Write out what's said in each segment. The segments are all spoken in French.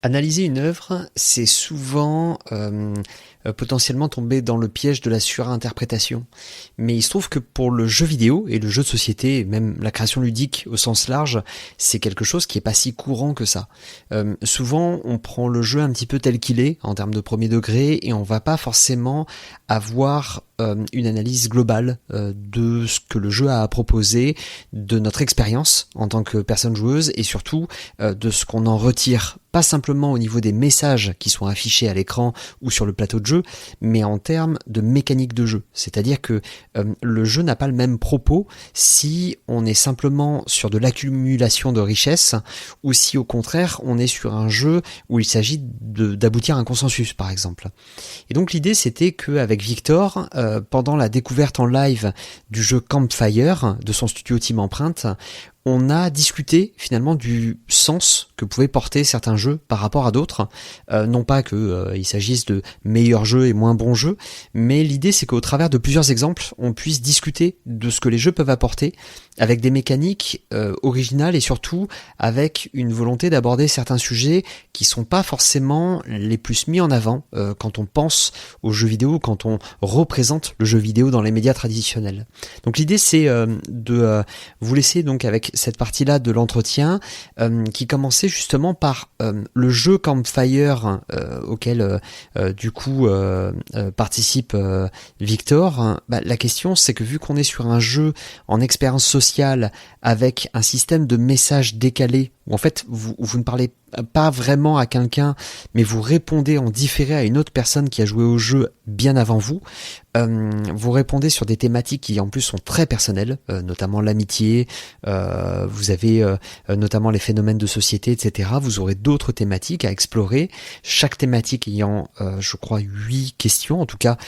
Analyser une œuvre, c'est souvent potentiellement tomber dans le piège de la surinterprétation. Mais il se trouve que pour le jeu vidéo et le jeu de société, et même la création ludique au sens large, c'est quelque chose qui est pas si courant que ça. Souvent, on prend le jeu un petit peu tel qu'il est, en termes de premier degré, et on va pas forcément avoir une analyse globale de ce que le jeu a à proposer, de notre expérience en tant que personne joueuse, et surtout de ce qu'on en retire, pas simplement au niveau des messages qui sont affichés à l'écran ou sur le plateau de jeu, mais en termes de mécanique de jeu. C'est-à-dire que le jeu n'a pas le même propos si on est simplement sur de l'accumulation de richesses ou si au contraire on est sur un jeu où il s'agit d'aboutir à un consensus par exemple. Et donc l'idée c'était qu'avec Victor, pendant la découverte en live du jeu Campfire de son studio Team Empreinte, on a discuté finalement du sens que pouvaient porter certains jeux par rapport à d'autres. Non pas qu'il s'agisse de meilleurs jeux et moins bons jeux, mais l'idée c'est qu'au travers de plusieurs exemples, on puisse discuter de ce que les jeux peuvent apporter avec des mécaniques originales et surtout avec une volonté d'aborder certains sujets qui sont pas forcément les plus mis en avant quand on pense aux jeux vidéo, quand on représente le jeu vidéo dans les médias traditionnels. Donc l'idée c'est de vous laisser donc avec cette partie-là de l'entretien qui commençait justement par le jeu Campfire auquel du coup participe Victor. La question c'est que vu qu'on est sur un jeu en expérience sociale avec un système de messages décalés où en fait vous ne parlez pas vraiment à quelqu'un mais vous répondez en différé à une autre personne qui a joué au jeu bien avant vous, vous répondez sur des thématiques qui en plus sont très personnelles, notamment l'amitié, vous avez notamment les phénomènes de société, etc. Vous aurez d'autres thématiques à explorer, chaque thématique ayant je crois 8 questions, en tout cas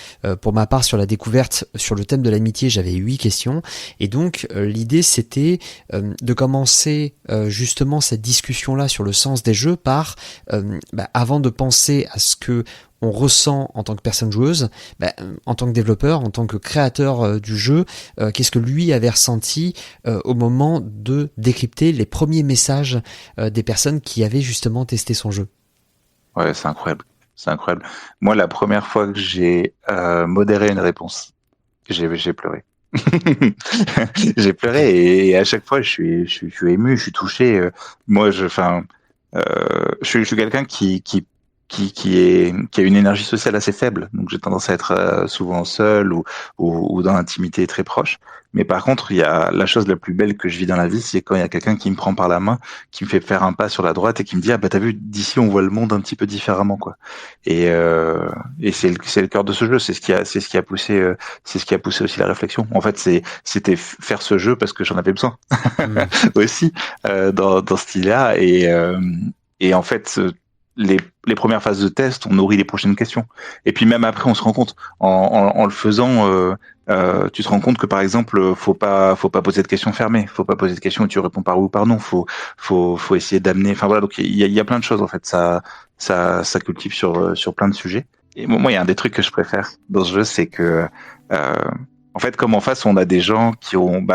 pour ma part sur la découverte sur le thème de l'amitié j'avais 8 questions et donc l'idée c'était de commencer justement cette discussion-là sur le sens des jeux par, avant de penser à ce que on ressent en tant que personne joueuse, en tant que développeur, en tant que créateur du jeu, qu'est-ce que lui avait ressenti au moment de décrypter les premiers messages des personnes qui avaient justement testé son jeu. Ouais, c'est incroyable. C'est incroyable. Moi, la première fois que j'ai modéré une réponse, j'ai pleuré. J'ai pleuré et à chaque fois je suis ému, je suis touché. Moi, je suis quelqu'un qui a une énergie sociale assez faible, donc j'ai tendance à être souvent seul ou dans l'intimité très proche. Mais par contre, il y a la chose la plus belle que je vis dans la vie, c'est quand il y a quelqu'un qui me prend par la main, qui me fait faire un pas sur la droite et qui me dit t'as vu, d'ici on voit le monde un petit peu différemment quoi. Et c'est le cœur de ce jeu, c'est ce qui a poussé aussi la réflexion. En fait, c'était faire ce jeu parce que j'en avais besoin aussi dans ce style-là et en fait les premières phases de test, on nourrit les prochaines questions. Et puis même après, on se rend compte en le faisant, tu te rends compte que par exemple, faut pas poser de questions fermées, faut pas poser de questions où tu réponds par oui ou par non. Faut essayer d'amener. Enfin voilà, donc il y a plein de choses en fait. Ça cultive sur plein de sujets. Et moi, il y a un des trucs que je préfère dans ce jeu, c'est que en fait, comme en face, on a des gens qui ont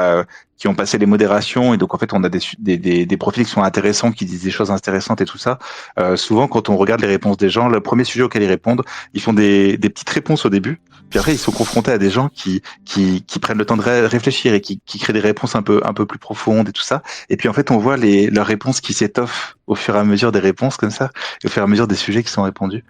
passé les modérations et donc en fait, on a des profils qui sont intéressants, qui disent des choses intéressantes et tout ça. Souvent, quand on regarde les réponses des gens, le premier sujet auquel ils répondent, ils font des petites réponses au début. Puis après, ils sont confrontés à des gens qui prennent le temps de réfléchir et qui créent des réponses un peu plus profondes et tout ça. Et puis en fait, on voit leurs réponses qui s'étoffent au fur et à mesure des réponses comme ça, et au fur et à mesure des sujets qui sont répondus.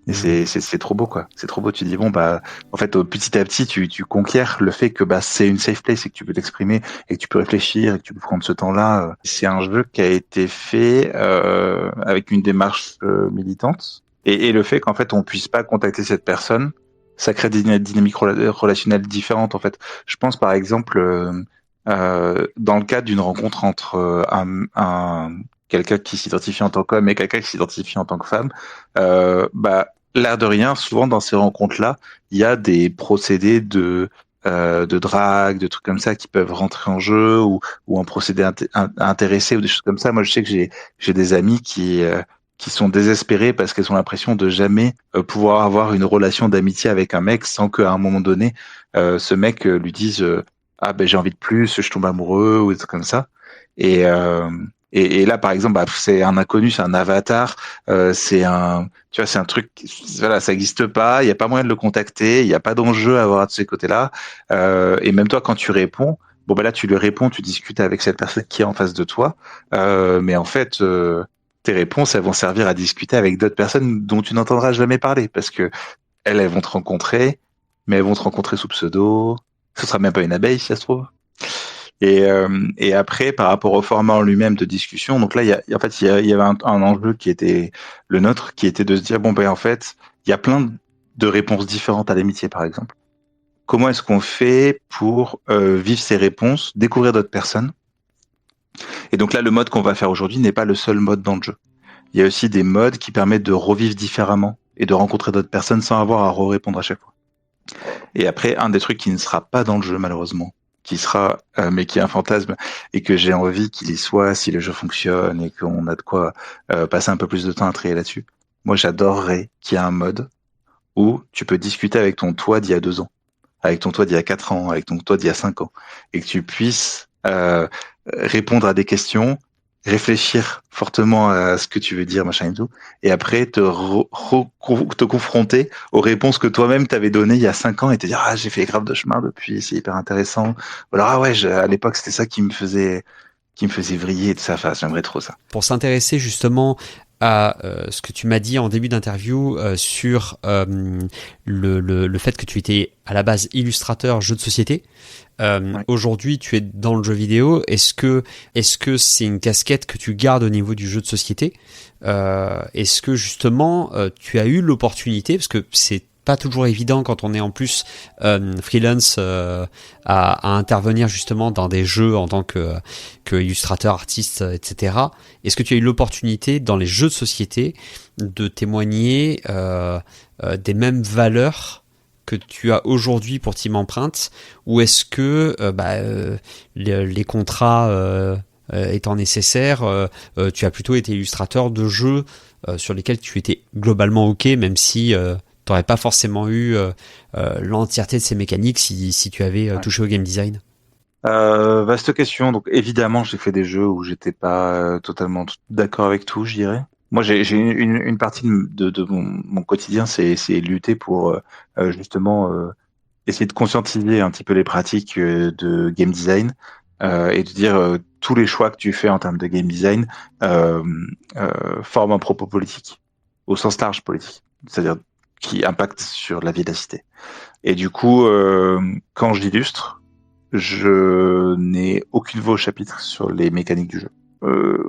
Et c'est trop beau quoi. C'est trop beau. Tu dis en fait petit à petit tu conquiers le fait que c'est une safe place et que tu peux t'exprimer et que tu peux réfléchir et que tu peux prendre ce temps-là. C'est un jeu qui a été fait avec une démarche militante et le fait qu'en fait on puisse pas contacter cette personne, ça crée des dynamiques relationnelles différentes en fait. Je pense par exemple dans le cadre d'une rencontre entre quelqu'un qui s'identifie en tant qu'homme et quelqu'un qui s'identifie en tant que femme, l'air de rien, souvent dans ces rencontres-là, il y a des procédés de de drague, de trucs comme ça qui peuvent rentrer en jeu ou un procédé intéressé ou des choses comme ça. Moi, je sais que j'ai des amis qui sont désespérés parce qu'elles ont l'impression de jamais pouvoir avoir une relation d'amitié avec un mec sans qu'à un moment donné, ce mec lui dise ah ben j'ai envie de plus, je tombe amoureux ou des trucs comme ça. Et et là, par exemple, bah, c'est un inconnu, c'est un avatar, tu vois, c'est un truc, voilà, ça n'existe pas, il n'y a pas moyen de le contacter, il n'y a pas d'enjeu à avoir de ces côtés-là. Et même toi, quand tu réponds, bon, bah là, tu lui réponds, tu discutes avec cette personne qui est en face de toi, mais en fait, tes réponses, elles vont servir à discuter avec d'autres personnes dont tu n'entendras jamais parler, parce que elles vont te rencontrer, mais elles vont te rencontrer sous pseudo. Ce sera même pas une abeille, si ça se trouve. Et après, par rapport au format en lui-même de discussion, donc là, en fait, il y avait un enjeu qui était le nôtre, qui était de se dire, bon, ben, en fait, il y a plein de réponses différentes à l'amitié, par exemple. Comment est-ce qu'on fait pour vivre ces réponses, découvrir d'autres personnes? Et donc là, le mode qu'on va faire aujourd'hui n'est pas le seul mode dans le jeu. Il y a aussi des modes qui permettent de revivre différemment et de rencontrer d'autres personnes sans avoir à répondre à chaque fois. Et après, un des trucs qui ne sera pas dans le jeu, malheureusement, qui sera, mais qui est un fantasme, et que j'ai envie qu'il y soit si le jeu fonctionne et qu'on a de quoi passer un peu plus de temps à travailler là-dessus. Moi, j'adorerais qu'il y ait un mode où tu peux discuter avec ton toi d'il y a 2 ans, avec ton toi d'il y a 4 ans, avec ton toi d'il y a 5 ans, et que tu puisses répondre à des questions, réfléchir fortement à ce que tu veux dire, machin et tout, et après te confronter aux réponses que toi-même t'avais données il y a 5 ans et te dire ah j'ai fait grave de chemin depuis, c'est hyper intéressant. Ou alors ah ouais, à l'époque c'était ça qui me faisait vriller et tout ça. Enfin, j'aimerais trop ça. Pour s'intéresser justement à ce que tu m'as dit en début d'interview sur le fait que tu étais à la base illustrateur jeu de société. Ouais. Aujourd'hui, tu es dans le jeu vidéo. Est-ce que c'est une casquette que tu gardes au niveau du jeu de société? Est-ce que justement tu as eu l'opportunité, parce que c'est pas toujours évident quand on est en plus freelance à intervenir justement dans des jeux en tant que illustrateur, artiste, etc. Est-ce que tu as eu l'opportunité dans les jeux de société de témoigner des mêmes valeurs que tu as aujourd'hui pour Team Empreinte, ou est-ce que les contrats étant nécessaires, tu as plutôt été illustrateur de jeux sur lesquels tu étais globalement OK, même si tu n'aurais pas forcément eu l'entièreté de ces mécaniques si tu avais touché au game design? Vaste question. Donc évidemment, j'ai fait des jeux où j'étais pas totalement d'accord avec tout, je dirais. Moi, j'ai une partie de mon quotidien, c'est lutter pour justement essayer de conscientiser un petit peu les pratiques de game design et de dire tous les choix que tu fais en termes de game design forment un propos politique, au sens large politique, c'est-à-dire qui impacte sur la vie de la cité. Et du coup, quand j'illustre, je n'ai aucune voix au chapitre sur les mécaniques du jeu.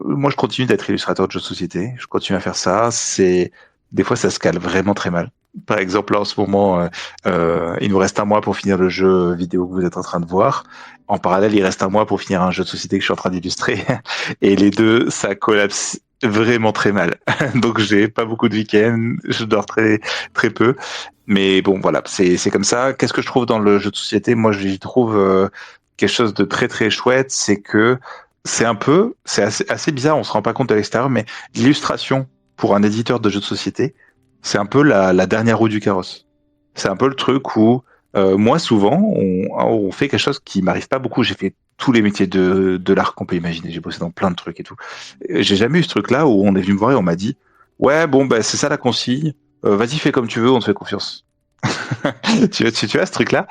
Moi, je continue d'être illustrateur de jeux de société. Je continue à faire ça. Des fois, ça se cale vraiment très mal. Par exemple, là, en ce moment, il nous reste un mois pour finir le jeu vidéo que vous êtes en train de voir. En parallèle, il reste un mois pour finir un jeu de société que je suis en train d'illustrer. Et les deux, ça collapse vraiment très mal. Donc, j'ai pas beaucoup de week-ends. Je dors très, très peu. Mais bon, voilà, c'est comme ça. Qu'est-ce que je trouve dans le jeu de société? Moi, j'y trouve quelque chose de très, très chouette. C'est que c'est assez bizarre. On se rend pas compte de l'extérieur, mais l'illustration pour un éditeur de jeux de société, c'est un peu la dernière roue du carrosse. C'est un peu le truc où moi souvent on fait quelque chose qui m'arrive pas beaucoup. J'ai fait tous les métiers de l'art qu'on peut imaginer. J'ai bossé dans plein de trucs et tout. J'ai jamais eu ce truc-là où on est venu me voir et on m'a dit ouais bon ben c'est ça la consigne. Vas-y fais comme tu veux, on te fait confiance. Tu as ce truc-là.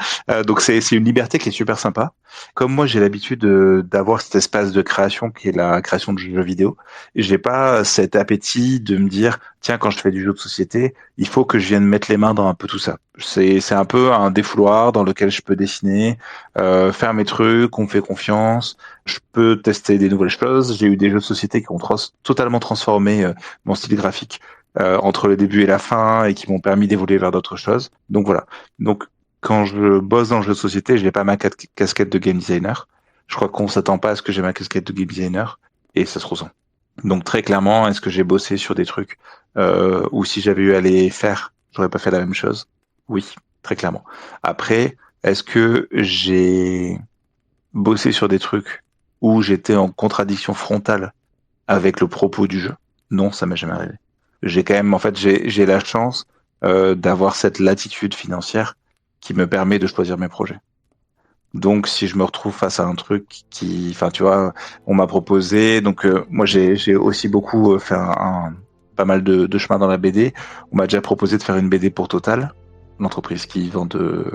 Donc c'est une liberté qui est super sympa. Comme moi j'ai l'habitude d'avoir cet espace de création qui est la création de jeux vidéo, et j'ai pas cet appétit de me dire tiens quand je fais du jeu de société, il faut que je vienne mettre les mains dans un peu tout ça. C'est un peu un défouloir dans lequel je peux dessiner, faire mes trucs, on me fait confiance, je peux tester des nouvelles choses. J'ai eu des jeux de société qui ont totalement transformé mon style graphique entre le début et la fin et qui m'ont permis d'évoluer vers d'autres choses. Donc voilà. Donc quand je bosse dans le jeu de société, je n'ai pas ma casquette de game designer. Je crois qu'on s'attend pas à ce que j'ai ma casquette de game designer et ça se ressent. Donc très clairement, est-ce que j'ai bossé sur des trucs où si j'avais eu à les faire, j'aurais pas fait la même chose? Oui, très clairement. Après, Est-ce que j'ai bossé sur des trucs où j'étais en contradiction frontale avec le propos du jeu? Non, ça m'est jamais arrivé. J'ai quand même, en fait, j'ai la chance d'avoir cette latitude financière qui me permet de choisir mes projets. Donc, si je me retrouve face à un truc qui, enfin, tu vois, on m'a proposé. Donc, moi, j'ai aussi beaucoup fait pas mal de chemin dans la BD. On m'a déjà proposé de faire une BD pour Total, l'entreprise qui vend de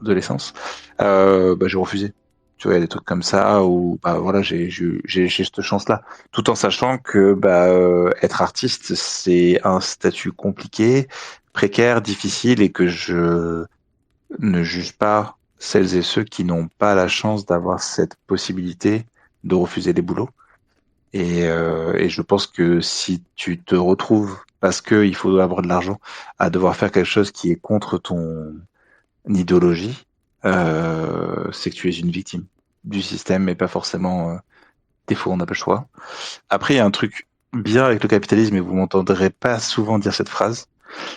l'essence. J'ai refusé. Tu vois, il y a des trucs comme ça où, bah voilà, j'ai cette chance-là, tout en sachant que être artiste, c'est un statut compliqué, précaire, difficile, et que je ne juge pas celles et ceux qui n'ont pas la chance d'avoir cette possibilité de refuser les boulots. Et je pense que si tu te retrouves, parce que il faut avoir de l'argent, à devoir faire quelque chose qui est contre ton idéologie, c'est que tu es une victime du système, mais pas forcément des fois on n'a pas le choix. Après, il y a un truc bien avec le capitalisme, et vous m'entendrez pas souvent dire cette phrase,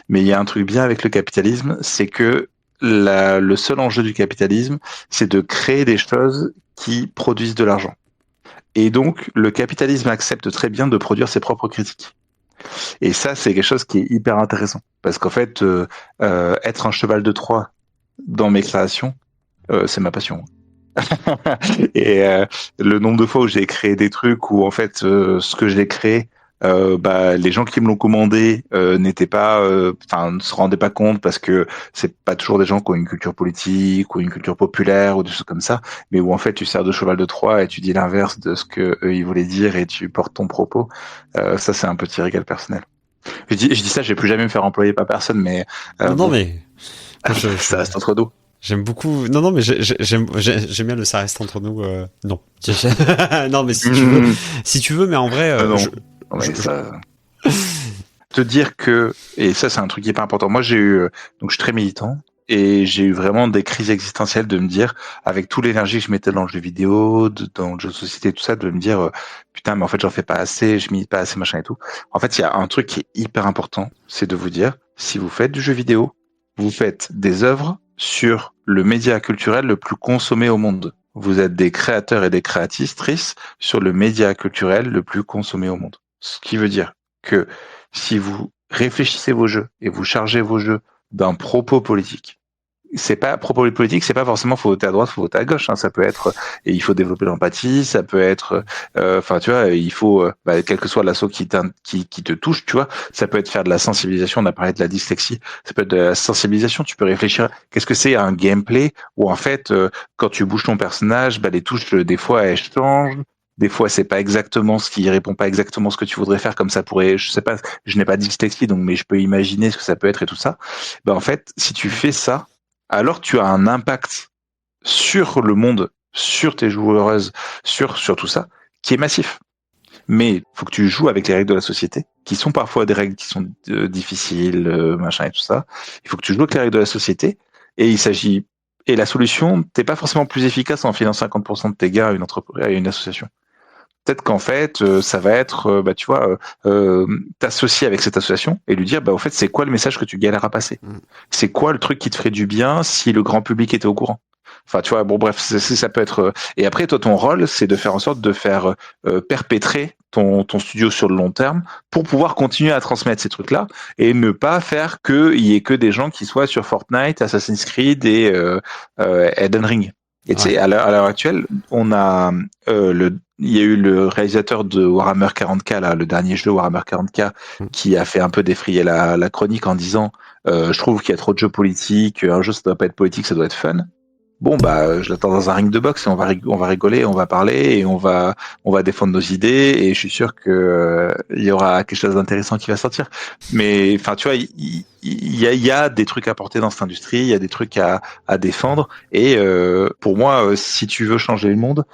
mais il y a un truc bien avec le capitalisme, c'est que le seul enjeu du capitalisme, c'est de créer des choses qui produisent de l'argent. Et donc, le capitalisme accepte très bien de produire ses propres critiques. Et ça, c'est quelque chose qui est hyper intéressant. Parce qu'en fait, être un cheval de Troie dans mes créations, c'est ma passion. Et le nombre de fois où j'ai créé des trucs où, en fait, ce que j'ai créé, les gens qui me l'ont commandé n'étaient pas, ne se rendaient pas compte, parce que c'est pas toujours des gens qui ont une culture politique ou une culture populaire ou des choses comme ça, mais où en fait tu sers de cheval de Troie et tu dis l'inverse de ce que eux ils voulaient dire et tu portes ton propos. Ça, c'est un petit régal personnel. Je dis ça, je vais plus jamais me faire employer par personne, mais Non, mais ça reste entre nous. J'aime beaucoup. Non, mais j'aime bien le ça reste entre nous. Non. Non, mais si tu veux, mais en vrai, te dire que, et ça c'est un truc qui est pas important. Moi, donc je suis très militant, et j'ai eu vraiment des crises existentielles de me dire, avec toute l'énergie que je mettais dans le jeu vidéo, dans le jeu de société, tout ça, de me dire putain, mais en fait j'en fais pas assez, je milite pas assez, machin et tout. En fait, il y a un truc qui est hyper important, c'est de vous dire, si vous faites du jeu vidéo, vous faites des œuvres sur le média culturel le plus consommé au monde. Vous êtes des créateurs et des créatrices sur le média culturel le plus consommé au monde. Ce qui veut dire que si vous réfléchissez vos jeux et vous chargez vos jeux d'un propos politique, c'est pas propos politique, c'est pas forcément faut voter à droite, faut voter à gauche. Hein. Ça peut être, et il faut développer l'empathie, ça peut être, tu vois, il faut, quel que soit l'assaut qui te touche, tu vois, ça peut être faire de la sensibilisation. On a parlé de la dyslexie, ça peut être de la sensibilisation. Tu peux réfléchir, qu'est-ce que c'est un gameplay où en fait, quand tu bouges ton personnage, les touches des fois elles changent. Des fois, c'est pas exactement ce qui répond pas exactement ce que tu voudrais faire, comme ça pourrait, je sais pas, je n'ai pas de dyslexie, donc, mais je peux imaginer ce que ça peut être et tout ça. En fait, si tu fais ça, alors tu as un impact sur le monde, sur tes joueuses, sur tout ça, qui est massif. Mais il faut que tu joues avec les règles de la société, qui sont parfois des règles qui sont difficiles, machin et tout ça. Il faut que tu joues avec les règles de la société, et la solution, t'es pas forcément plus efficace en filant 50% de tes gains à une association. Peut-être qu'en fait, ça va être, tu vois, t'associer avec cette association et lui dire, au fait, c'est quoi le message que tu galères à passer? C'est quoi le truc qui te ferait du bien si le grand public était au courant? Enfin, tu vois, bon, bref, ça peut être. Et après, toi, ton rôle, c'est de faire en sorte de faire perpétrer ton studio sur le long terme pour pouvoir continuer à transmettre ces trucs-là et ne pas faire qu'il y ait que des gens qui soient sur Fortnite, Assassin's Creed et Elden Ring. Et tu sais, à l'heure actuelle, il y a eu le réalisateur de Warhammer 40K, là, le dernier jeu Warhammer 40K, qui a fait un peu défrayer la chronique en disant je trouve qu'il y a trop de jeux politiques, un jeu ça doit pas être politique, ça doit être fun. Bon, je l'attends dans un ring de boxe et on va rigoler, on va parler et on va défendre nos idées et je suis sûr que il y aura quelque chose d'intéressant qui va sortir. Mais enfin, tu vois, il y a des trucs à porter dans cette industrie, il y a des trucs à défendre et pour moi, si tu veux changer le monde,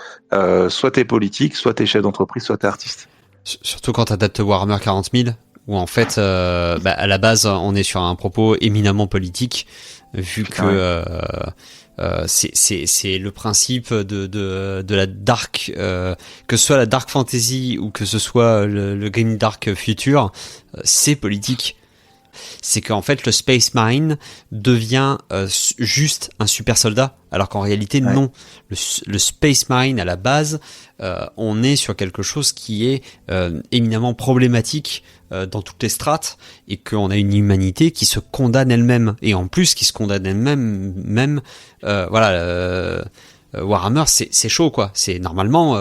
soit t'es politique, soit t'es chef d'entreprise, soit t'es artiste. Surtout quand t'adaptes Warhammer 40 000, où en fait, à la base, on est sur un propos éminemment politique, vu que c'est le principe de la dark, que ce soit la dark fantasy ou que ce soit le grim dark future, c'est politique. c'est qu'en fait le Space Marine devient juste un super soldat, alors qu'en réalité non. Le Space Marine à la base, on est sur quelque chose qui est éminemment problématique dans toutes les strates, et qu'on a une humanité qui se condamne elle-même, et en plus qui se condamne elle-même, Warhammer, c'est chaud quoi. C'est normalement,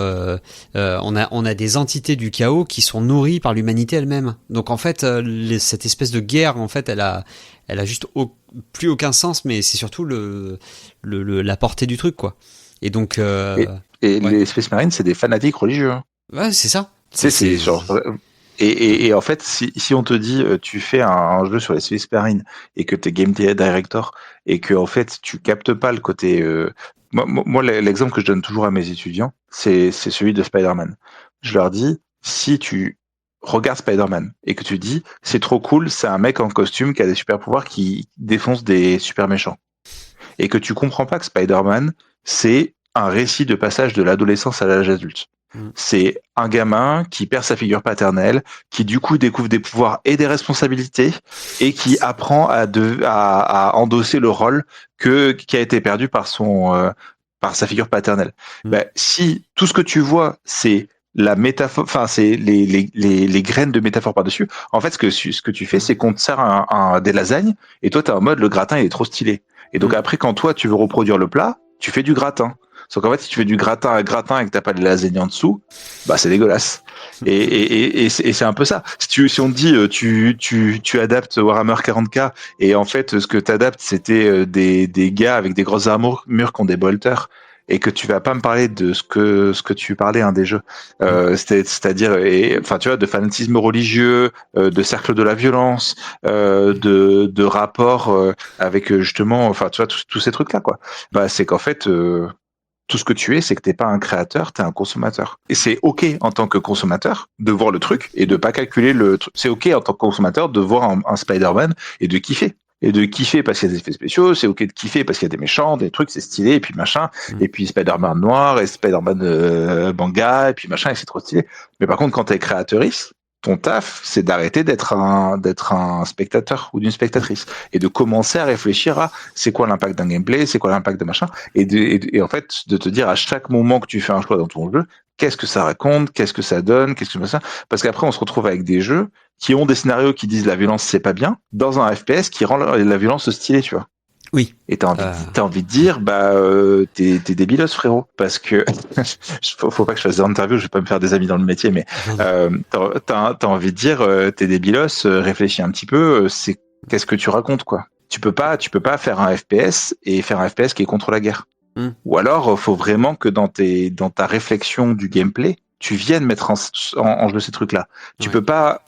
on a des entités du chaos qui sont nourries par l'humanité elle-même. Donc en fait, cette espèce de guerre, en fait, elle a juste plus aucun sens. Mais c'est surtout la portée du truc quoi. Et donc, les Space Marines, c'est des fanatiques religieux. Hein. Ouais, c'est ça. C'est genre. Et en fait, si on te dit tu fais un jeu sur les Space Marines et que t'es game director et que en fait tu captes pas le côté moi l'exemple que je donne toujours à mes étudiants, c'est celui de Spider-Man. Je leur dis, si tu regardes Spider-Man et que tu dis c'est trop cool, c'est un mec en costume qui a des super pouvoirs qui défonce des super méchants, et que tu comprends pas que Spider-Man c'est un récit de passage de l'adolescence à l'âge adulte. C'est un gamin qui perd sa figure paternelle, qui du coup découvre des pouvoirs et des responsabilités, et qui apprend à endosser le rôle qui a été perdu par sa figure paternelle. Si tout ce que tu vois c'est la métaphore, enfin c'est les graines de métaphore par-dessus, en fait ce que tu fais c'est qu'on te sert des lasagnes et toi t'es en mode le gratin il est trop stylé. Et donc après quand toi tu veux reproduire le plat, tu fais du gratin. Sauf qu'en fait, si tu fais du gratin à gratin et que t'as pas de lasagne en dessous, bah c'est dégueulasse. Et c'est un peu ça. Si on te dit tu adaptes Warhammer 40K et en fait ce que t'adaptes c'était des gars avec des grosses armures qui ont des bolters, et que tu vas pas me parler de ce que tu parlais des jeux, c'est-à-dire enfin tu vois, de fanatisme religieux, de cercle de la violence, de rapport avec justement, enfin tu vois tous ces trucs là quoi. Bah c'est qu'en fait tout ce que tu es, c'est que t'es pas un créateur, t'es un consommateur. Et c'est ok en tant que consommateur de voir le truc et de pas calculer le truc. C'est ok en tant que consommateur de voir un Spider-Man et de kiffer. Et de kiffer parce qu'il y a des effets spéciaux, c'est ok de kiffer parce qu'il y a des méchants, des trucs, c'est stylé, et puis machin, et puis Spider-Man noir, et Spider-Man manga, et puis machin, et c'est trop stylé. Mais par contre, quand t'es créatrice, ton taf, c'est d'arrêter d'être un spectateur ou d'une spectatrice, et de commencer à réfléchir à c'est quoi l'impact d'un gameplay, c'est quoi l'impact de machin, et en fait de te dire à chaque moment que tu fais un choix dans ton jeu, qu'est-ce que ça raconte, qu'est-ce que ça donne, qu'est-ce que ça, parce qu'après on se retrouve avec des jeux qui ont des scénarios qui disent la violence c'est pas bien, dans un FPS qui rend la violence stylée, tu vois. Oui. Et t'as envie de dire, t'es débilos, frérot, parce que faut pas que je fasse des interviews, je vais pas me faire des amis dans le métier, mais t'as envie de dire, t'es débilos, réfléchis un petit peu, c'est qu'est-ce que tu racontes, quoi. Tu peux pas faire un FPS et faire un FPS qui est contre la guerre. Ou alors, faut vraiment que dans ta réflexion du gameplay, tu viennes mettre en jeu ces trucs-là. Tu peux pas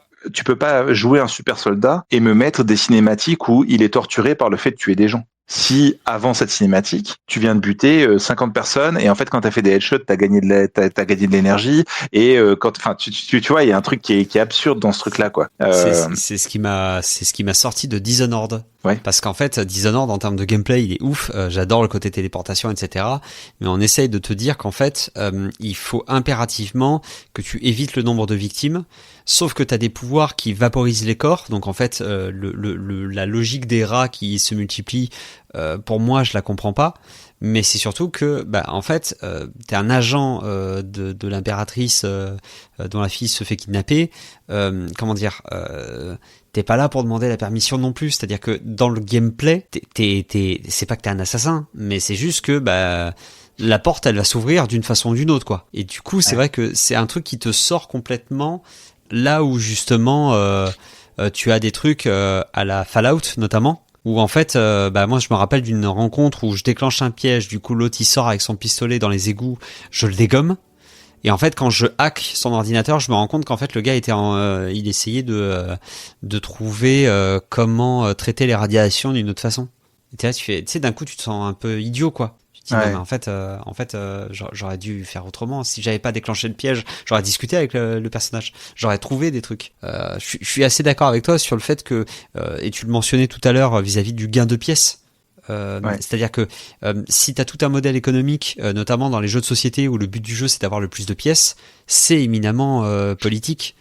jouer un super soldat et me mettre des cinématiques où il est torturé par le fait de tuer des gens. Si avant cette cinématique, tu viens de buter 50 personnes et en fait quand t'as fait des headshots, t'as gagné de l'énergie, et tu vois, il y a un truc qui est absurde dans ce truc-là, quoi. C'est ce qui m'a sorti de Dishonored. Ouais. Parce qu'en fait, Dishonored, en termes de gameplay, il est ouf. J'adore le côté téléportation, etc. Mais on essaye de te dire qu'en fait, il faut impérativement que tu évites le nombre de victimes. Sauf que t'as des pouvoirs qui vaporisent les corps. Donc en fait, la logique des rats qui se multiplient, pour moi, je la comprends pas. Mais c'est surtout que, en fait, t'es un agent de l'impératrice dont la fille se fait kidnapper. T'es pas là pour demander la permission non plus. C'est-à-dire que dans le gameplay, c'est pas que t'es un assassin, mais c'est juste que la porte, elle va s'ouvrir d'une façon ou d'une autre, quoi. Et du coup, c'est vrai que c'est un truc qui te sort complètement là où justement tu as des trucs à la Fallout notamment. Où en fait, moi je me rappelle d'une rencontre où je déclenche un piège, du coup l'autre il sort avec son pistolet dans les égouts, je le dégomme. Et en fait, quand je hack son ordinateur, je me rends compte qu'en fait le gars était il essayait de trouver comment traiter les radiations d'une autre façon. Et tu sais, d'un coup tu te sens un peu idiot, quoi. Tu te dis, en fait, j'aurais dû faire autrement. Si j'avais pas déclenché le piège, j'aurais discuté avec le personnage, j'aurais trouvé des trucs. Je suis assez d'accord avec toi sur le fait que, et tu le mentionnais tout à l'heure vis-à-vis du gain de pièces. C'est-à-dire que si tu as tout un modèle économique, notamment dans les jeux de société où le but du jeu c'est d'avoir le plus de pièces, c'est éminemment politique.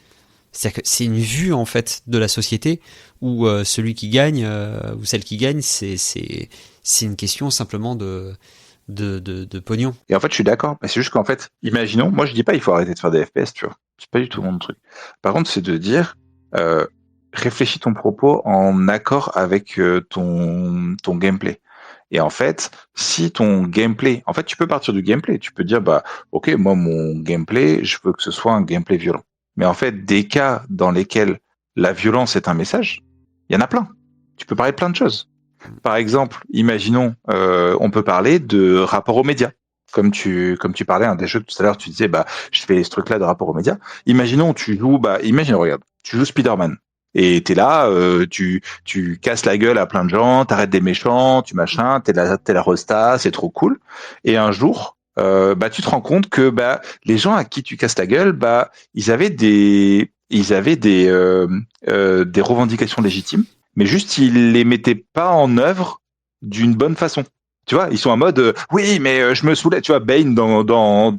C'est-à-dire que c'est une vue en fait de la société où celui qui gagne ou celle qui gagne, c'est une question simplement de pognon. Et en fait, je suis d'accord. Mais c'est juste qu'en fait, imaginons, moi je dis pas il faut arrêter de faire des FPS, tu vois. C'est pas du tout mon truc. Par contre, c'est de dire, réfléchis ton propos en accord avec ton gameplay. Et en fait, si ton gameplay, en fait, tu peux partir du gameplay. Tu peux dire, bah, ok, moi mon gameplay, je veux que ce soit un gameplay violent. Mais en fait, des cas dans lesquels la violence est un message, il y en a plein. Tu peux parler de plein de choses. Par exemple, imaginons, on peut parler de rapport aux médias. Comme tu parlais, des jeux tout à l'heure, tu disais, bah, je fais ce truc-là de rapport aux médias. Imaginons, imagine, regarde, tu joues Spider-Man. Et t'es là, tu casses la gueule à plein de gens, t'arrêtes des méchants, tu machin, t'es la resta, c'est trop cool. Et un jour, bah, tu te rends compte que, bah, les gens à qui tu casses la gueule, bah, ils avaient des revendications légitimes, mais juste ils les mettaient pas en œuvre d'une bonne façon. Tu vois, ils sont en mode oui, mais je me saoulais. Tu vois, Bane Bane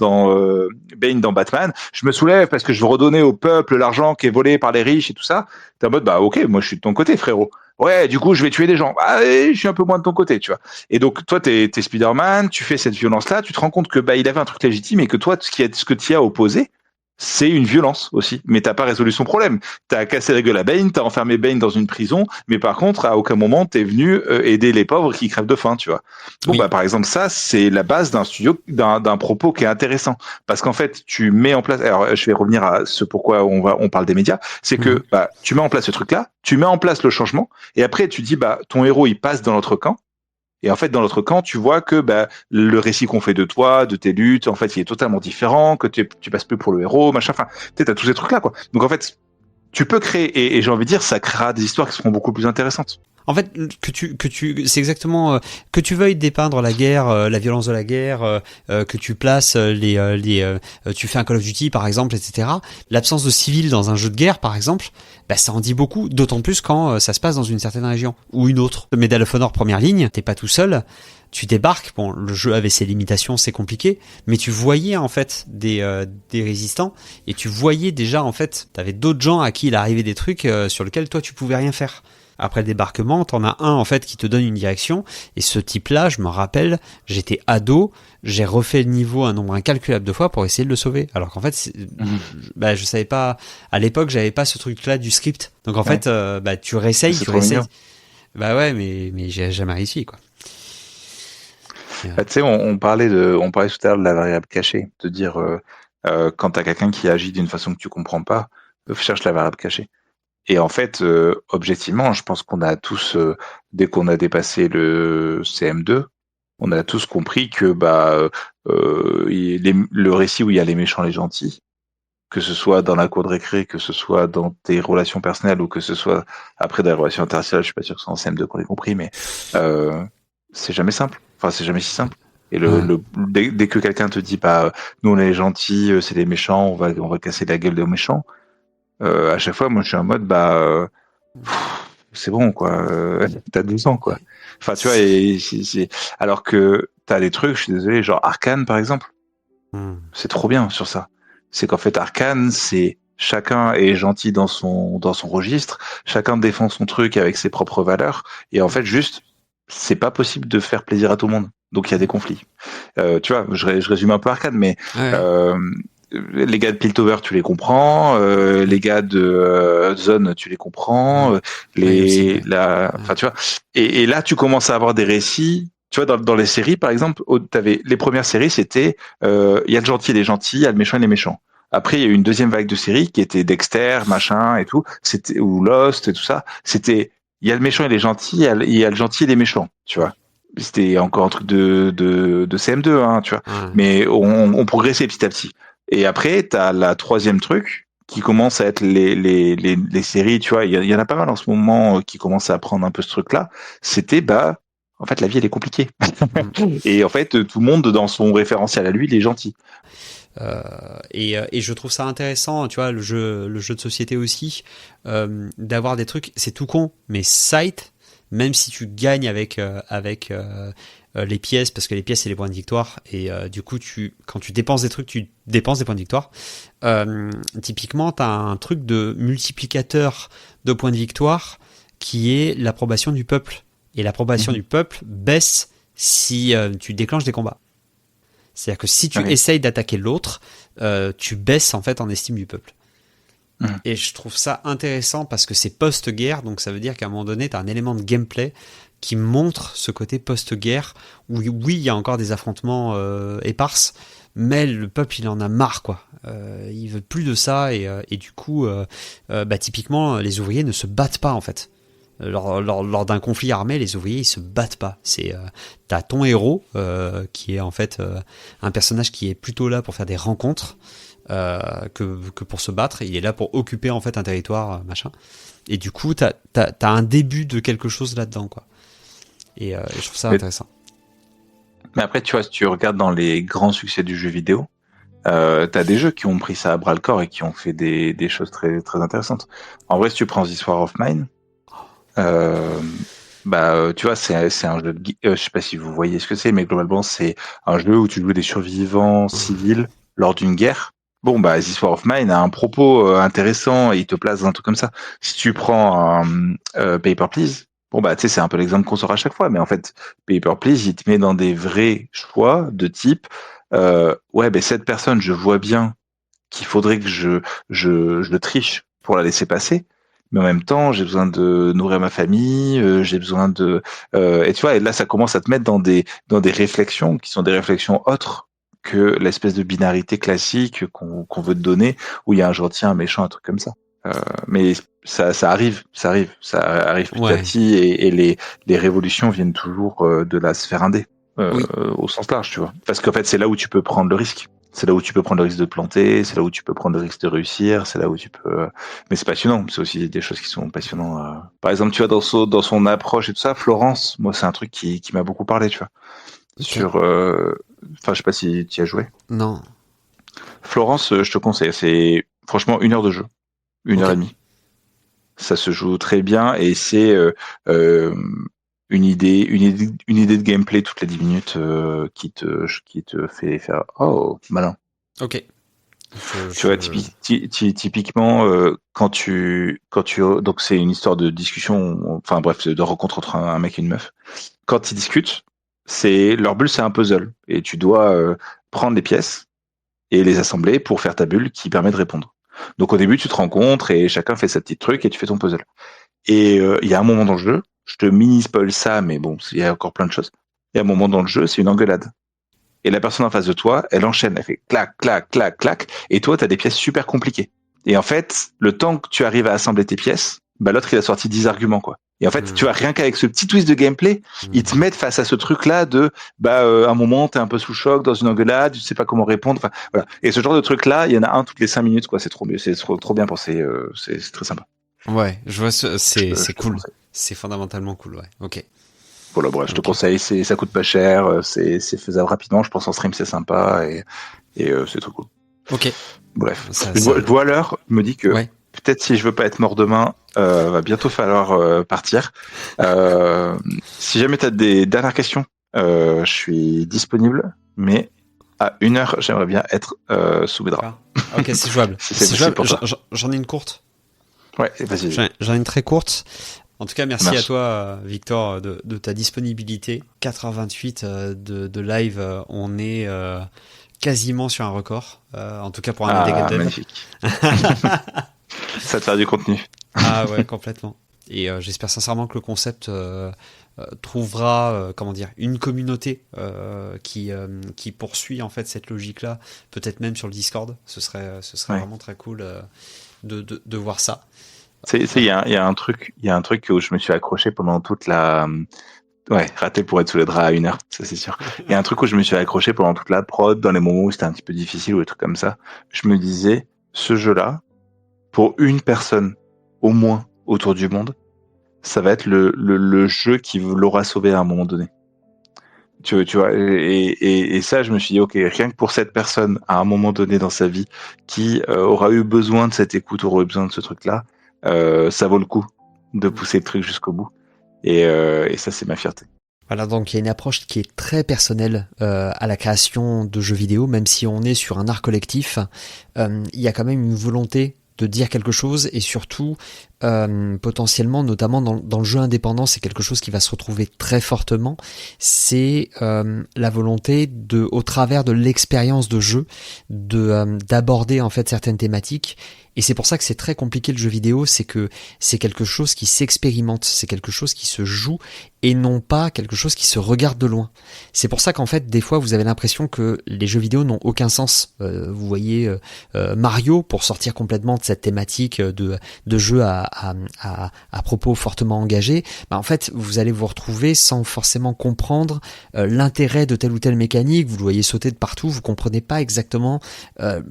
dans Batman, je me saoulais parce que je veux redonner au peuple l'argent qui est volé par les riches et tout ça. T'es en mode bah ok, moi je suis de ton côté, frérot. Ouais, du coup je vais tuer des gens. Ah, je suis un peu moins de ton côté, tu vois. Et donc toi t'es Spider-Man, tu fais cette violence-là, tu te rends compte que bah il avait un truc légitime et que toi ce que tu as opposé, c'est une violence aussi, mais t'as pas résolu son problème. T'as cassé la gueule à Bane, t'as enfermé Bane dans une prison, mais par contre, à aucun moment t'es venu aider les pauvres qui crèvent de faim, tu vois. Bon, Oui. bah par exemple, ça c'est la base d'un propos qui est intéressant, parce qu'en fait, tu mets en place. Alors, je vais revenir à ce pourquoi on parle des médias, c'est que bah tu mets en place ce truc-là, tu mets en place le changement, et après tu dis bah ton héros il passe dans l'autre camp. Et en fait, dans l'autre camp, tu vois que bah, le récit qu'on fait de toi, de tes luttes, en fait, il est totalement différent, que tu passes plus pour le héros, machin. Enfin, tu sais, t'as tous ces trucs-là, quoi. Donc en fait, tu peux créer, et j'ai envie de dire, ça créera des histoires qui seront beaucoup plus intéressantes. En fait, c'est exactement que tu veuilles dépeindre la guerre, la violence de la guerre, que tu places tu fais un Call of Duty par exemple, etc. L'absence de civils dans un jeu de guerre, par exemple, bah, ça en dit beaucoup. D'autant plus quand ça se passe dans une certaine région ou une autre. Medal of Honor première ligne, t'es pas tout seul. Tu débarques, bon, le jeu avait ses limitations, c'est compliqué, mais tu voyais en fait des résistants et tu voyais déjà en fait, t'avais d'autres gens à qui il arrivait des trucs sur lesquels toi tu pouvais rien faire. Après le débarquement, t'en as un en fait qui te donne une direction, et ce type-là, je me rappelle, j'étais ado, j'ai refait le niveau un nombre incalculable de fois pour essayer de le sauver. Alors qu'en fait, bah, je savais pas, à l'époque, j'avais pas ce truc-là du script. Donc en fait, bah, tu réessayes. Bah ouais, mais j'ai jamais réussi, quoi. Bah, tu sais, on parlait tout à l'heure de la variable cachée, de dire quand t'as quelqu'un qui agit d'une façon que tu comprends pas, cherche la variable cachée. Et en fait, objectivement, je pense qu'on a tous, dès qu'on a dépassé le CM2, on a tous compris que bah le récit où il y a les méchants, les gentils, que ce soit dans la cour de récré, que ce soit dans tes relations personnelles ou que ce soit après dans les relations interraciales, je suis pas sûr que c'est en CM2 qu'on ait compris, mais c'est jamais simple. Enfin, c'est jamais si simple. Et dès que quelqu'un te dit bah nous on est les gentils, c'est les méchants, on va casser la gueule des méchants. À chaque fois, moi, je suis en mode, bah, c'est bon, quoi. T'as 12 ans, quoi. Enfin, tu vois, alors que t'as des trucs, je suis désolé, genre Arcane, par exemple. C'est trop bien sur ça. C'est qu'en fait, Arcane, c'est chacun est gentil dans son registre, chacun défend son truc avec ses propres valeurs, et en fait, juste, c'est pas possible de faire plaisir à tout le monde. Donc, il y a des conflits. Tu vois, je résume un peu Arcane, mais les gars de Piltover, tu les comprends. Les gars de Zone, tu les comprends. Enfin, tu vois. Et là, tu commences à avoir des récits. Tu vois, dans les séries, par exemple, t'avais les premières séries, c'était il y a le gentil et les gentils, il y a le méchant et les méchants. Après, il y a eu une deuxième vague de séries qui était Dexter, machin et tout. C'était ou Lost et tout ça. C'était il y a le méchant et les gentils, il y a le gentil et les méchants. Tu vois. C'était encore un truc de CM2, hein, tu vois. Mais on progressait petit à petit. Et après, t'as la troisième truc qui commence à être les séries, tu vois. Il y en a pas mal en ce moment qui commencent à prendre un peu ce truc-là. C'était, bah, en fait, la vie, elle est compliquée. Et en fait, tout le monde, dans son référentiel à lui, il est gentil. Et je trouve ça intéressant, tu vois, le jeu de société aussi, d'avoir des trucs, c'est tout con, mais sight, même si tu gagnes avec les pièces, parce que les pièces c'est les points de victoire, et du coup quand tu dépenses des trucs, tu dépenses des points de victoire. Typiquement, t'as un truc de multiplicateur de points de victoire qui est l'approbation du peuple. Et l'approbation du peuple baisse si tu déclenches des combats. C'est-à-dire que si tu essayes d'attaquer l'autre, tu baisses en fait en estime du peuple. Et je trouve ça intéressant parce que c'est post-guerre, donc ça veut dire qu'à un moment donné, tu as un élément de gameplay qui montre ce côté post-guerre où oui, il y a encore des affrontements éparses, mais le peuple il en a marre quoi. Il veut plus de ça et du coup, typiquement les ouvriers ne se battent pas en fait. Lors d'un conflit armé, les ouvriers ils se battent pas. T'as ton héros qui est en fait un personnage qui est plutôt là pour faire des rencontres. Que pour se battre, il est là pour occuper en fait un territoire machin. Et du coup, t'as un début de quelque chose là-dedans quoi. Et je trouve ça intéressant. Mais après, tu vois, si tu regardes dans les grands succès du jeu vidéo, t'as des jeux qui ont pris ça à bras le corps et qui ont fait des choses très très intéressantes. En vrai, si tu prends This War of Mine, tu vois, c'est un jeu de je sais pas si vous voyez ce que c'est, mais globalement, c'est un jeu où tu joues des survivants civils lors d'une guerre. Bon, This War of Mine a un propos intéressant et il te place dans un truc comme ça. Si tu prends Paper Please, tu sais, c'est un peu l'exemple qu'on sort à chaque fois, mais en fait, Paper Please, il te met dans des vrais choix de type, cette personne, je vois bien qu'il faudrait que je triche pour la laisser passer, mais en même temps, j'ai besoin de nourrir ma famille, j'ai besoin de... et tu vois, et là, ça commence à te mettre dans des réflexions qui sont des réflexions autres que l'espèce de binarité classique qu'on veut te donner, où il y a un gentil, un méchant, un truc comme ça. Mais ça arrive petit à petit, et les révolutions viennent toujours de la sphère indé, au sens large, tu vois. Parce qu'en fait, c'est là où tu peux prendre le risque. C'est là où tu peux prendre le risque de planter, c'est là où tu peux prendre le risque de réussir, c'est là où tu peux... Mais c'est passionnant, c'est aussi des choses qui sont passionnantes. Par exemple, tu vois, dans son approche et tout ça, Florence, moi, c'est un truc qui m'a beaucoup parlé, tu vois. Sur... je sais pas si tu y as joué. Non. Florence, je te conseille, c'est franchement 1 heure de jeu. 1 heure et demie. Ça se joue très bien et c'est une idée de gameplay toutes les 10 minutes qui te fait faire oh malin. Ok. Tu vois, typiquement quand tu donc c'est une histoire de discussion, enfin bref, de rencontre entre un mec et une meuf. Quand ils discutent, leur bulle, c'est un puzzle et tu dois prendre les pièces et les assembler pour faire ta bulle qui permet de répondre. Donc au début, tu te rencontres et chacun fait sa petite truc et tu fais ton puzzle. Et il y a un moment dans le jeu, je te mini-spoil ça, mais bon, il y a encore plein de choses. Il y a un moment dans le jeu, c'est une engueulade. Et la personne en face de toi, elle enchaîne, elle fait clac, clac, clac, clac, et toi, tu as des pièces super compliquées. Et en fait, le temps que tu arrives à assembler tes pièces, l'autre, il a sorti 10 arguments, quoi. Et en fait, tu vois, rien qu'avec ce petit twist de gameplay, ils te mettent face à ce truc-là de, un moment, t'es un peu sous choc dans une engueulade, tu sais pas comment répondre, enfin, voilà. Et ce genre de truc-là, il y en a un toutes les 5 minutes, quoi. C'est trop mieux, c'est trop bien pensé, c'est très sympa. Ouais, je vois, c'est cool. C'est fondamentalement cool, ouais. Ok. Voilà, bref, je te conseille, ça coûte pas cher, c'est faisable rapidement, je pense en stream c'est sympa et c'est trop cool. Ok. Bref, une voix à l'heure me dit que peut-être si je veux pas être mort demain, va bientôt falloir partir. Si jamais tu as des dernières questions, je suis disponible, mais à 1 heure, j'aimerais bien être sous mes draps. Ok, c'est jouable. C'est jouable. J'en ai une courte. Ouais, vas-y. J'en ai une très courte. En tout cas, merci à toi, Victor, de ta disponibilité. 4h28 de live, on est quasiment sur un record. En tout cas pour un Indé Dev. Magnifique. Ça te fait du contenu. Ah ouais, complètement. Et j'espère sincèrement que le concept trouvera une communauté qui poursuit en fait cette logique-là, peut-être même sur le Discord. Ce serait vraiment très cool de voir ça. Il y a un truc où je me suis accroché pendant toute la raté pour être sous les draps à 1 heure, ça c'est sûr. Il y a un truc où je me suis accroché pendant toute la prod, dans les moments où c'était un petit peu difficile ou des trucs comme ça. Je me disais, ce jeu-là, pour une personne au moins autour du monde, ça va être le jeu qui l'aura sauvé à un moment donné. Tu vois, et ça, je me suis dit, ok, rien que pour cette personne à un moment donné dans sa vie qui aura eu besoin de cette écoute, aura eu besoin de ce truc-là, ça vaut le coup de pousser le truc jusqu'au bout. Et ça, c'est ma fierté. Voilà, donc il y a une approche qui est très personnelle à la création de jeux vidéo, même si on est sur un art collectif, il y a quand même une volonté de dire quelque chose et surtout potentiellement, notamment dans le jeu indépendant, c'est quelque chose qui va se retrouver très fortement, c'est la volonté de, au travers de l'expérience de jeu, d'aborder en fait certaines thématiques. Et c'est pour ça que c'est très compliqué le jeu vidéo, c'est que c'est quelque chose qui s'expérimente, c'est quelque chose qui se joue et non pas quelque chose qui se regarde de loin. C'est pour ça qu'en fait, des fois, vous avez l'impression que les jeux vidéo n'ont aucun sens. Vous voyez Mario, pour sortir complètement de cette thématique de jeu à propos fortement engagés, en fait, vous allez vous retrouver sans forcément comprendre l'intérêt de telle ou telle mécanique. Vous le voyez sauter de partout, vous comprenez pas exactement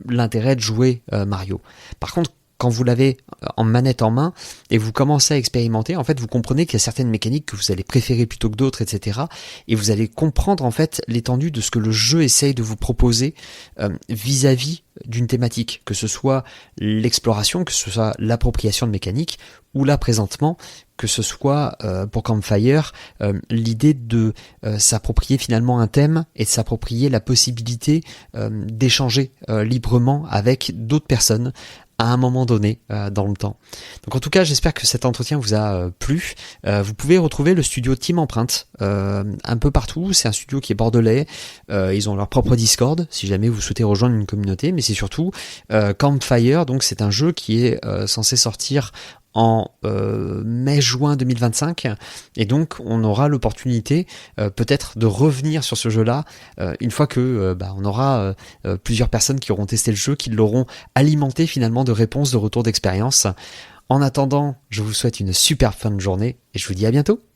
l'intérêt de jouer Mario. Par contre, quand vous l'avez en manette en main et vous commencez à expérimenter, en fait, vous comprenez qu'il y a certaines mécaniques que vous allez préférer plutôt que d'autres, etc. Et vous allez comprendre en fait l'étendue de ce que le jeu essaye de vous proposer vis-à-vis d'une thématique, que ce soit l'exploration, que ce soit l'appropriation de mécaniques, ou là présentement, que ce soit pour Campfire, l'idée de s'approprier finalement un thème et de s'approprier la possibilité d'échanger librement avec d'autres personnes à un moment donné dans le temps. Donc en tout cas, j'espère que cet entretien vous a plu. Vous pouvez retrouver le studio Team Empreinte un peu partout. C'est un studio qui est bordelais. Ils ont leur propre Discord si jamais vous souhaitez rejoindre une communauté. Mais c'est surtout Campfire. Donc c'est un jeu qui est censé sortir en mai-juin 2025 et donc on aura l'opportunité peut-être de revenir sur ce jeu-là une fois que on aura plusieurs personnes qui auront testé le jeu, qui l'auront alimenté finalement de réponses, de retours d'expérience. En attendant, je vous souhaite une superbe fin de journée et je vous dis à bientôt.